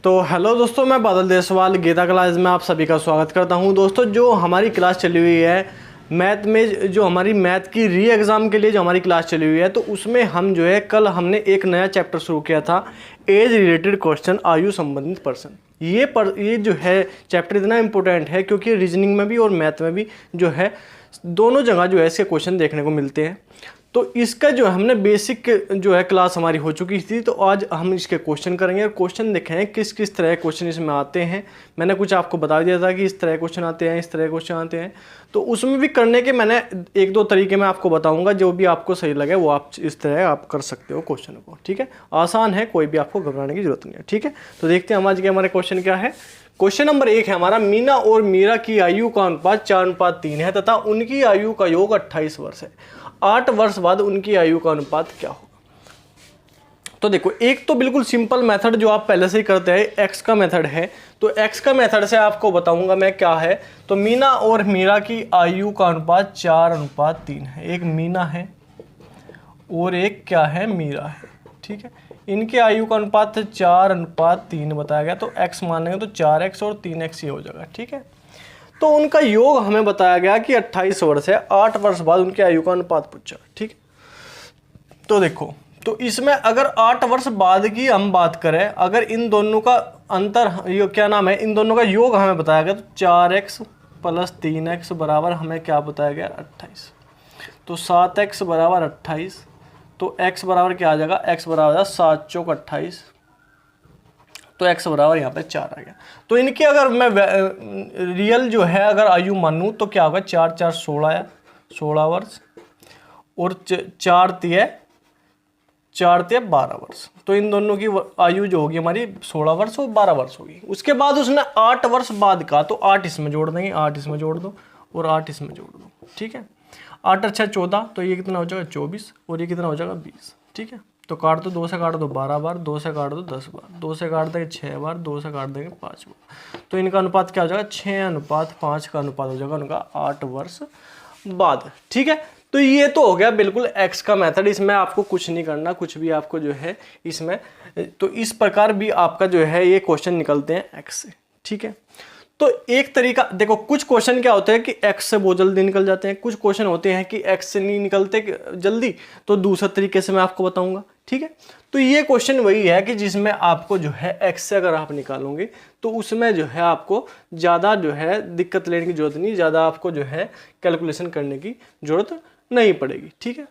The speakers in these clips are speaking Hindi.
तो हेलो दोस्तों, मैं बादल देसवाल गीता क्लास में आप सभी का स्वागत करता हूं। दोस्तों, जो हमारी क्लास चली हुई है मैथ में, जो हमारी मैथ की री एग्ज़ाम के लिए जो हमारी क्लास चली हुई है, तो उसमें हम जो है कल हमने एक नया चैप्टर शुरू किया था, एज रिलेटेड क्वेश्चन, आयु संबंधित प्रश्न। ये जो है चैप्टर इतना इंपॉर्टेंट है क्योंकि रीजनिंग में भी और मैथ में भी जो है दोनों जगह जो है इसके क्वेश्चन देखने को मिलते हैं। तो इसका जो हमने बेसिक जो है क्लास हमारी हो चुकी थी, तो आज हम इसके क्वेश्चन करेंगे और क्वेश्चन देखें किस किस तरह के क्वेश्चन इसमें आते हैं। मैंने कुछ आपको बता दिया था कि इस तरह क्वेश्चन आते हैं, इस तरह क्वेश्चन आते हैं, तो उसमें भी करने के मैंने एक दो तरीके मैं आपको बताऊंगा। जो भी आपको सही लगे वो आप इस तरह आप कर सकते हो क्वेश्चन को। ठीक है, आसान है, कोई भी आपको घबराने की जरूरत नहीं है। ठीक है, तो देखते हैं हम आज के हमारे क्वेश्चन क्या है। क्वेश्चन नंबर 1 है हमारा, मीना और मीरा की आयु का अनुपात 4:3 है तथा उनकी आयु का योग 28 वर्ष है। 8 वर्ष बाद उनकी आयु का अनुपात क्या होगा। तो देखो, एक तो बिल्कुल सिंपल मेथड जो आप पहले से ही करते हैं, एक्स का मेथड है। तो एक्स का मेथड से आपको बताऊंगा मैं क्या है। तो मीना और मीरा की आयु का अनुपात 4:3 है। एक मीना है और एक क्या है, मीरा है। ठीक है, इनके आयु का अनुपात 4:3 बताया गया। तो x मान लेंगे तो 4x और 3x ये हो जाएगा। ठीक है, तो उनका योग हमें बताया गया कि 28 वर्ष है। 8 वर्ष बाद उनके आयु का अनुपात पूछा। ठीक है, तो देखो, तो इसमें अगर 8 वर्ष बाद की हम बात करें, अगर इन दोनों का अंतर, ये क्या नाम है, इन दोनों का योग हमें बताया गया, तो 4x + 3x बराबर हमें क्या बताया गया, 28। तो 7x बराबर 28। तो x बराबर क्या आ जाएगा, x बराबर 7 चौक 28। तो x बराबर यहाँ पे 4 आ गया। तो इनकी अगर मैं रियल जो है अगर आयु मानूँ तो क्या होगा, 4 4 16 है, 16 वर्ष, और 4 3 12 वर्ष। तो इन दोनों की आयु जो होगी हमारी 16 वर्ष और 12 वर्ष होगी। उसके बाद उसने 8 वर्ष बाद का, तो 8 इसमें जोड़ देंगे, 8 इसमें जोड़ दो और 8 इसमें जोड़ दो। ठीक है, 8 × 6 = 14, तो ये कितना हो जाएगा, 24, और ये कितना हो जाएगा, 20। ठीक है, तो काट दो, 2 से काट दो 12 बार, 2 से काट दो 10 बार, 2 से काट देंगे 6 बार, 2 से काट देंगे 5 बार। तो इनका अनुपात क्या हो जाएगा, 6:5 का अनुपात हो जाएगा उनका 8 वर्ष बाद। ठीक है, तो ये तो हो गया बिल्कुल एक्स का मेथड। इसमें आपको कुछ नहीं करना, कुछ भी आपको जो है इसमें, तो इस प्रकार भी आपका जो है ये क्वेश्चन निकलते हैं एक्स से। ठीक है, तो एक तरीका देखो, कुछ क्वेश्चन क्या होते हैं कि x से बहुत जल्दी निकल जाते हैं, कुछ क्वेश्चन होते हैं कि x से नहीं निकलते जल्दी, तो दूसरा तरीके से मैं आपको बताऊंगा। ठीक है, तो ये क्वेश्चन वही है कि जिसमें आपको जो है x से अगर आप निकालोगे तो उसमें जो है आपको ज़्यादा जो है दिक्कत लेने की जरूरत नहीं, ज़्यादा आपको जो है कैलकुलेशन करने की जरूरत नहीं पड़ेगी। ठीक है,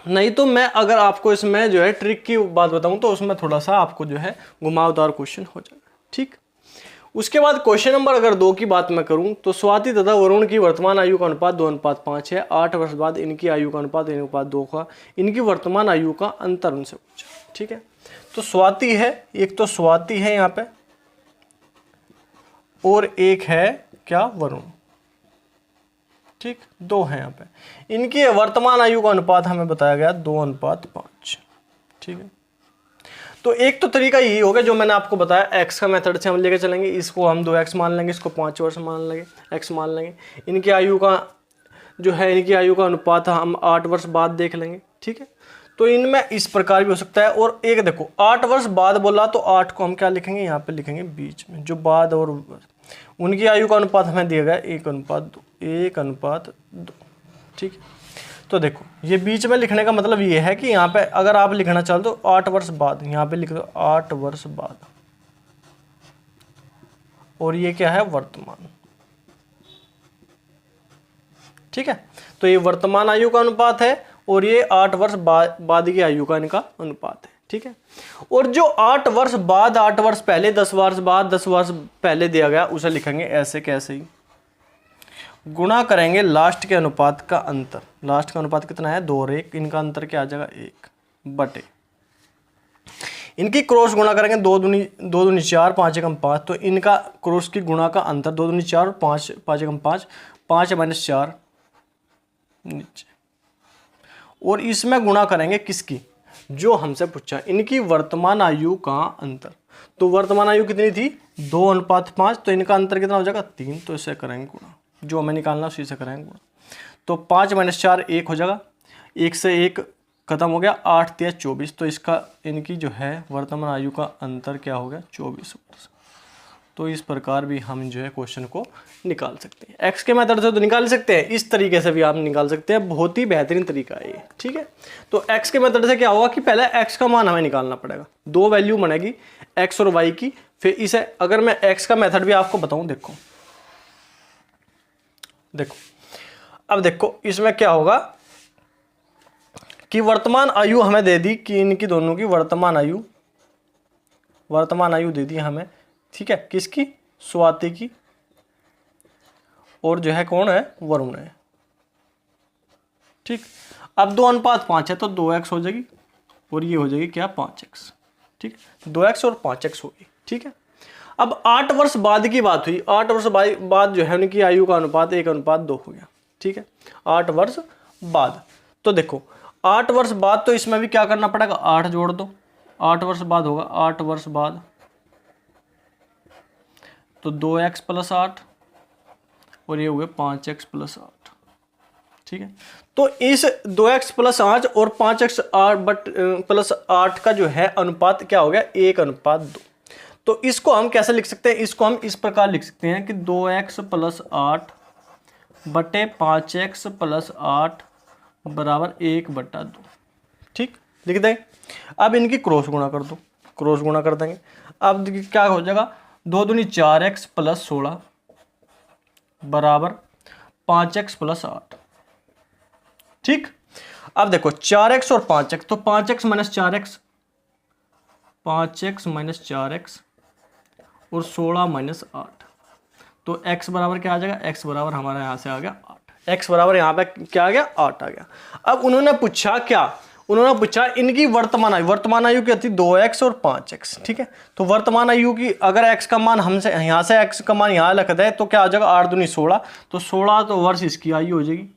नहीं तो मैं अगर आपको इसमें जो है ट्रिक की बात बताऊं तो उसमें थोड़ा सा आपको जो है घुमावदार क्वेश्चन हो जाएगा। ठीक, उसके बाद क्वेश्चन नंबर अगर 2 की बात मैं करूं, तो स्वाति तथा वरुण की वर्तमान आयु का अनुपात 2:5 है। 8 वर्ष बाद इनकी आयु का अनुपात 1:2 का। इनकी वर्तमान आयु का अंतर उनसे पूछा। ठीक है, तो स्वाति है, एक तो स्वाति है यहाँ पे, और एक है क्या, वरुण। ठीक, 2 है यहाँ पे। इनकी वर्तमान आयु का अनुपात हमें बताया गया 2:5। ठीक है, तो एक तो तरीका यही होगा जो मैंने आपको बताया, एक्स का मेथड से हम लेके चलेंगे। इसको हम 2x मान लेंगे, इसको 5 वर्ष मान लेंगे, x मान लेंगे। इनकी आयु का जो है, इनकी आयु का अनुपात हम 8 वर्ष बाद देख लेंगे। ठीक है, तो इनमें इस प्रकार भी हो सकता है। और एक देखो, 8 वर्ष बाद बोला तो 8 को हम क्या लिखेंगे, यहाँ पे लिखेंगे बीच में, जो बाद और उनकी आयु का अनुपात हमें दिया गया 1:2। ठीक है, तो देखो, ये बीच में लिखने का मतलब ये है कि यहाँ पे अगर आप लिखना चाहते हो 8 वर्ष बाद, यहाँ पे लिख दो 8 वर्ष बाद, और ये क्या है, वर्तमान। ठीक है, तो ये वर्तमान आयु का अनुपात है और ये 8 वर्ष बाद की आयु का इनका अनुपात है। ठीक है, और जो 8 वर्ष बाद, 8 वर्ष पहले, 10 वर्ष बाद, 10 वर्ष पहले दिया गया, उसे लिखेंगे ऐसे कैसे ही, गुणा करेंगे लास्ट के अनुपात का अंतर। लास्ट का अनुपात कितना है, 2 और 1, इनका अंतर क्या आ जाएगा, 1 बटे। इनकी क्रॉस गुणा करेंगे, 2 दूनी 4, 5 एकम 5, तो इनका क्रॉस की गुणा का अंतर 2 दूनी 4 और 5 एकम 5, 5 - 4 नीचे। और इसमें गुणा करेंगे किसकी, जो हमसे पूछा, इनकी वर्तमान आयु का अंतर। तो वर्तमान आयु कितनी थी, 2:5, तो इनका अंतर कितना हो जाएगा, 3। तो इसे करेंगे गुणा, जो हमें निकालना उसी से करेंगे गुणा। तो 5 - 4 1 हो जाएगा, 1 से 1 खत्म हो गया, 8 × 24, तो इसका इनकी जो है वर्तमान आयु का अंतर क्या हो गया 24 वर्ष। तो इस प्रकार भी हम जो है क्वेश्चन को निकाल सकते हैं। एक्स के मेथड से तो निकाल सकते हैं, इस तरीके से भी आप निकाल सकते हैं, बहुत ही बेहतरीन तरीका है ये, ठीक है। तो एक्स के मेथड से क्या होगा कि पहले एक्स का मान हमें निकालना पड़ेगा, दो वैल्यू बनेगी एक्स और वाई की। फिर इसे अगर मैं एक्स का मेथड भी आपको बताऊं, देखो अब देखो इसमें क्या होगा कि वर्तमान आयु हमें दे दी कि इनकी दोनों की वर्तमान आयु दे दी हमें, ठीक है, किसकी, स्वाति की, और जो है कौन है, वरुण है, ठीक। अब 2:5 है तो 2x हो जाएगी और ये हो जाएगी क्या 5x, ठीक, 2x और 5x होगी, ठीक है। अब 8 वर्ष बाद की बात हुई, 8 वर्ष बाद जो है उनकी आयु का अनुपात 1:2 हो गया, ठीक है, 8 वर्ष बाद। तो देखो 8 वर्ष बाद तो इसमें भी क्या करना पड़ेगा, 8 जोड़ दो, 8 वर्ष बाद होगा, 8 वर्ष बाद तो 2x + 8 और ये हुए 5x + 8, ठीक है। तो इस 2x + 8 और 5x + 8 का जो है अनुपात क्या हो गया 1:2। तो इसको हम कैसे लिख सकते हैं, इसको हम इस प्रकार लिख सकते हैं कि 2x + 8 बटे 5x + 8 बराबर 1/2, ठीक, लिख दें। अब इनकी क्रॉस गुणा कर दो, क्रॉस गुणा कर देंगे। अब क्या हो जाएगा, 2 दूनी 4x + 16 बराबर 5x + 8, ठीक। अब देखो 4x और 5x, तो 5x - 4x, 5x - 4x और 16 - 8, तो x बराबर क्या आ जाएगा, x बराबर हमारा यहाँ से आ गया 8, x बराबर यहाँ पे क्या आ गया 8 आ गया। अब उन्होंने पूछा क्या, उन्होंने पूछा इनकी वर्तमान आयु क्या थी 2x और 5x, ठीक है। तो वर्तमान आयु की अगर x का मान हमसे यहाँ से x का मान यहाँ रख दे तो क्या आ जाएगा 8 दूनी 16, तो 16 तो वर्ष इसकी आयु हो जाएगी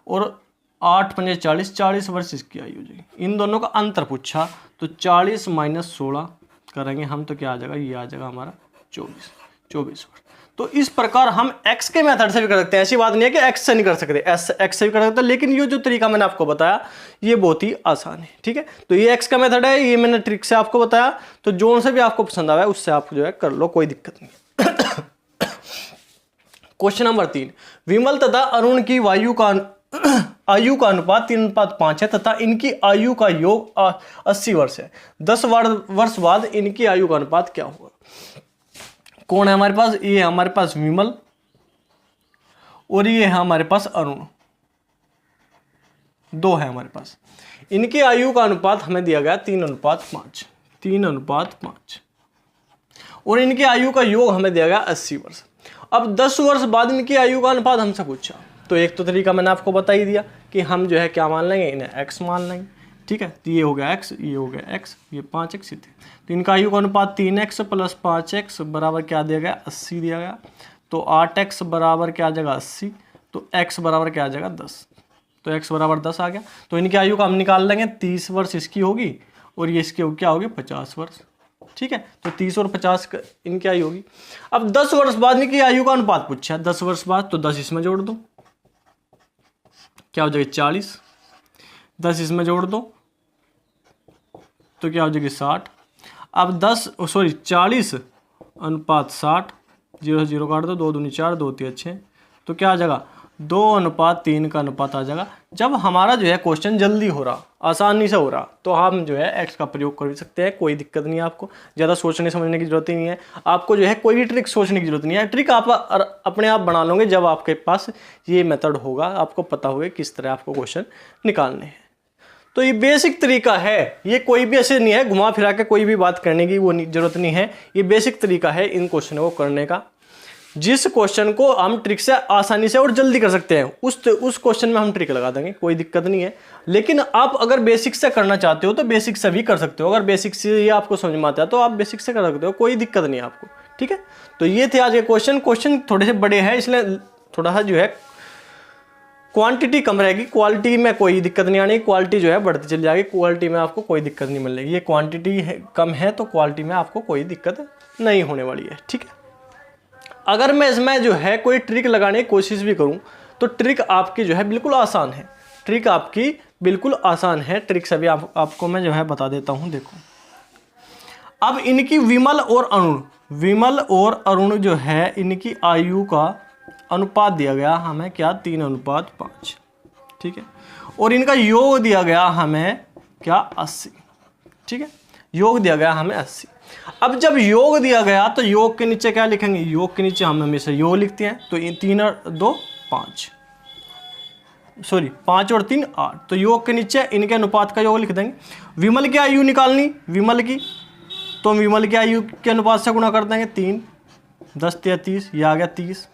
और 8 × 5 = 40 वर्ष इसकी आयु हो जाएगी। इन दोनों का अंतर पूछा तो 40 - 16 करेंगे हम तो क्या आ जाएगा, ये आ जाएगा हमारा 24 वर्ष। तो इस प्रकार हम x के मेथड से भी कर सकते हैं, ऐसी बात नहीं है कि x से नहीं कर सकते, x से भी कर सकते हैं, लेकिन ये जो तरीका मैंने आपको बताया ये बहुत ही आसान है, ठीक है। तो ये x का मेथड है, ये मैंने ट्रिक से आपको बताया, तो जो से भी आपको पसंद आया उससे आप जो है कर लो, कोई दिक्कत नहीं। क्वेश्चन नंबर 3, विमल तथा अरुण की आयु का अनुपात 3:5 है तथा इनकी आयु का योग 80 वर्ष है। 10 वर्ष बाद इनकी आयु का अनुपात क्या होगा। कौन है हमारे पास, ये है हमारे पास विमल और ये है हमारे पास अरुण, दो है हमारे पास। इनकी आयु का अनुपात हमें दिया गया 3:5 और इनकी आयु का योग हमें दिया गया 80 वर्ष। अब 10 वर्ष बाद इनकी आयु का अनुपात हमसे पूछा, तो एक तो तरीका मैंने आपको बता ही दिया कि हम जो है क्या मान लेंगे, इन्हें x मान लेंगे, ठीक है। तो ये हो गया x, ये हो गया x, ये 5x थे। तो इनका आयु का अनुपात 3x + 5x बराबर क्या दिया गया 80 दिया गया। तो 8x बराबर क्या आ जाएगा 80, तो x बराबर क्या आ जाएगा 10, तो x बराबर 10 आ गया। तो इनकी आयु का हम निकाल लेंगे, 30 वर्ष इसकी होगी और ये इसकी क्या होगी 50 वर्ष, ठीक है। तो 30 और 50 इनकी आयु होगी। अब 10 वर्ष बाद इनकी आयु का अनुपात पूछा, 10 वर्ष बाद, तो 10 इसमें जोड़ दो, क्या हो जाएगी 40, 10 इसमें जोड़ दो तो क्या हो जाएगी 60। अब 40 अनुपात 60, 0 से 0 काट दो, 2 दूनी 4, 2 3 6, तो क्या आ जाएगा 2:3 का अनुपात आ जाएगा। जब हमारा जो है क्वेश्चन जल्दी हो रहा, आसानी से हो रहा, तो हम जो है एक्स का प्रयोग कर सकते हैं, कोई दिक्कत नहीं है। आपको ज़्यादा सोचने समझने की जरूरत ही नहीं है, आपको जो है कोई भी ट्रिक सोचने की जरूरत नहीं है। ट्रिक आप अपने आप बना लोगे जब आपके पास ये मेथड होगा, आपको पता होगा किस तरह आपको क्वेश्चन निकालने हैं। तो ये बेसिक तरीका है, ये कोई भी ऐसे नहीं है घुमा फिरा के कोई भी बात करने की वो जरूरत नहीं है। ये बेसिक तरीका है इन क्वेश्चनों को करने का, जिस क्वेश्चन को हम ट्रिक से आसानी से और जल्दी कर सकते हैं उस क्वेश्चन में हम ट्रिक लगा देंगे, कोई दिक्कत नहीं है। लेकिन आप अगर बेसिक से करना चाहते हो तो बेसिक से भी कर सकते हो, अगर बेसिक से ये आपको समझ में आता है तो आप बेसिक से कर सकते हो, कोई दिक्कत नहीं है आपको, ठीक है। तो ये थे आज के क्वेश्चन थोड़े से बड़े हैं, इसलिए थोड़ा सा जो है क्वांटिटी कम रहेगी, क्वालिटी में कोई दिक्कत नहीं आनी, क्वालिटी जो है बढ़ती चली जाएगी, क्वालिटी में आपको कोई दिक्कत नहीं मिलेगी। ये क्वांटिटी कम है तो क्वालिटी में आपको कोई दिक्कत नहीं होने वाली है, ठीक है। अगर मैं इसमें जो है कोई ट्रिक लगाने की कोशिश भी करूं तो ट्रिक आपकी जो है बिल्कुल आसान है, ट्रिक आपकी बिल्कुल आसान है, ट्रिक्स अभी आपको मैं जो है बता देता हूँ। देखो अब इनकी विमल और अरुण जो है इनकी आयु का अनुपात दिया गया हमें क्या, 3:5, ठीक है। और इनका योग दिया गया हमें क्या, 80, ठीक है। योग दिया गया हमें 80। अब जब योग दिया गया तो योग के नीचे क्या लिखेंगे, योग के नीचे हम हमेशा योग लिखते हैं, तो 3 और 2 5, सॉरी 5 और 3 8, तो योग के नीचे इनके अनुपात का योग लिख देंगे। विमल की आयु निकालनी, विमल की, तो विमल की आयु के अनुपात से गुणा कर देंगे 3, 10 या 30, ये आ गया 30।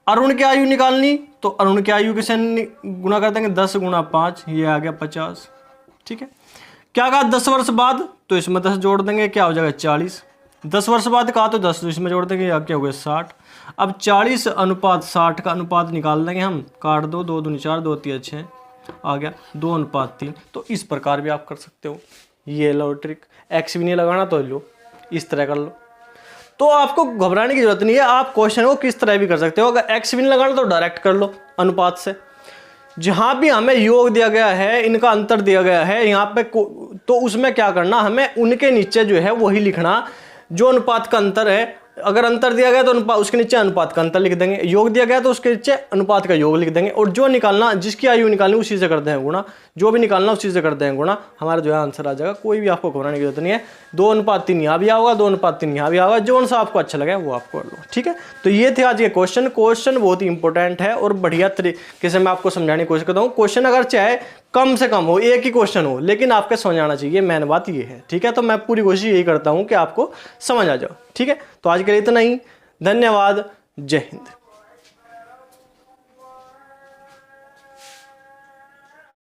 अरुण की आयु निकालनी, तो अरुण की आयु के से गुणा कर देंगे 10 × 5, ये आ गया 50, ठीक है। क्या कहा 10 वर्ष बाद, तो इसमें 10 जोड़ देंगे, क्या हो जाएगा 40। 10 वर्ष बाद कहा तो 10 इसमें जोड़ देंगे, या क्या हो गया 60। अब 40:60 का अनुपात निकाल देंगे हम, काट दो, 2 दूनी 4, 2 3 6, आ गया 2:3। तो इस प्रकार भी आप कर सकते हो, ये लो ट्रिक। एक्स भी नहीं लगाना तो लो, इस तरह कर लो। तो आपको घबराने की जरूरत नहीं है, आप क्वेश्चन को किस तरह भी कर सकते हो। अगर एक्स भी नहीं लगाना तो डायरेक्ट कर लो अनुपात से। जहां भी हमें योग दिया गया है, इनका अंतर दिया गया है यहाँ पे, तो उसमें क्या करना, हमें उनके नीचे जो है वही लिखना जो अनुपात का अंतर है। अगर अंतर दिया गया तो उसके नीचे अनुपात का अंतर लिख देंगे, योग दिया गया तो उसके नीचे अनुपात का योग लिख देंगे, और जो निकालना, जिसकी आयु निकालनी उसी से कर देंगे गुणा, जो भी निकालना उसी से कर देंगे गुणा, हमारा जो है आंसर आ जाएगा। कोई भी आपको घबराने की जरूरत नहीं है। 2:3 यहाँ भी आएगा, 2:3 यहाँ भी आएगा, जो सा आपको अच्छा लगे वो आप कर लो, ठीक है। तो ये थे आज के क्वेश्चन बहुत ही इंपॉर्टेंट है और बढ़िया तरीके से मैं आपको समझाने की कोशिश करता हूँ। क्वेश्चन अगर चाहे कम से कम हो, एक ही क्वेश्चन हो, लेकिन आपके समझ आना चाहिए, मेन बात ये है, ठीक है। तो मैं पूरी कोशिश यही करता हूँ कि आपको समझ आ जाओ, ठीक है। तो आज के लिए इतना ही, धन्यवाद, जय हिंद।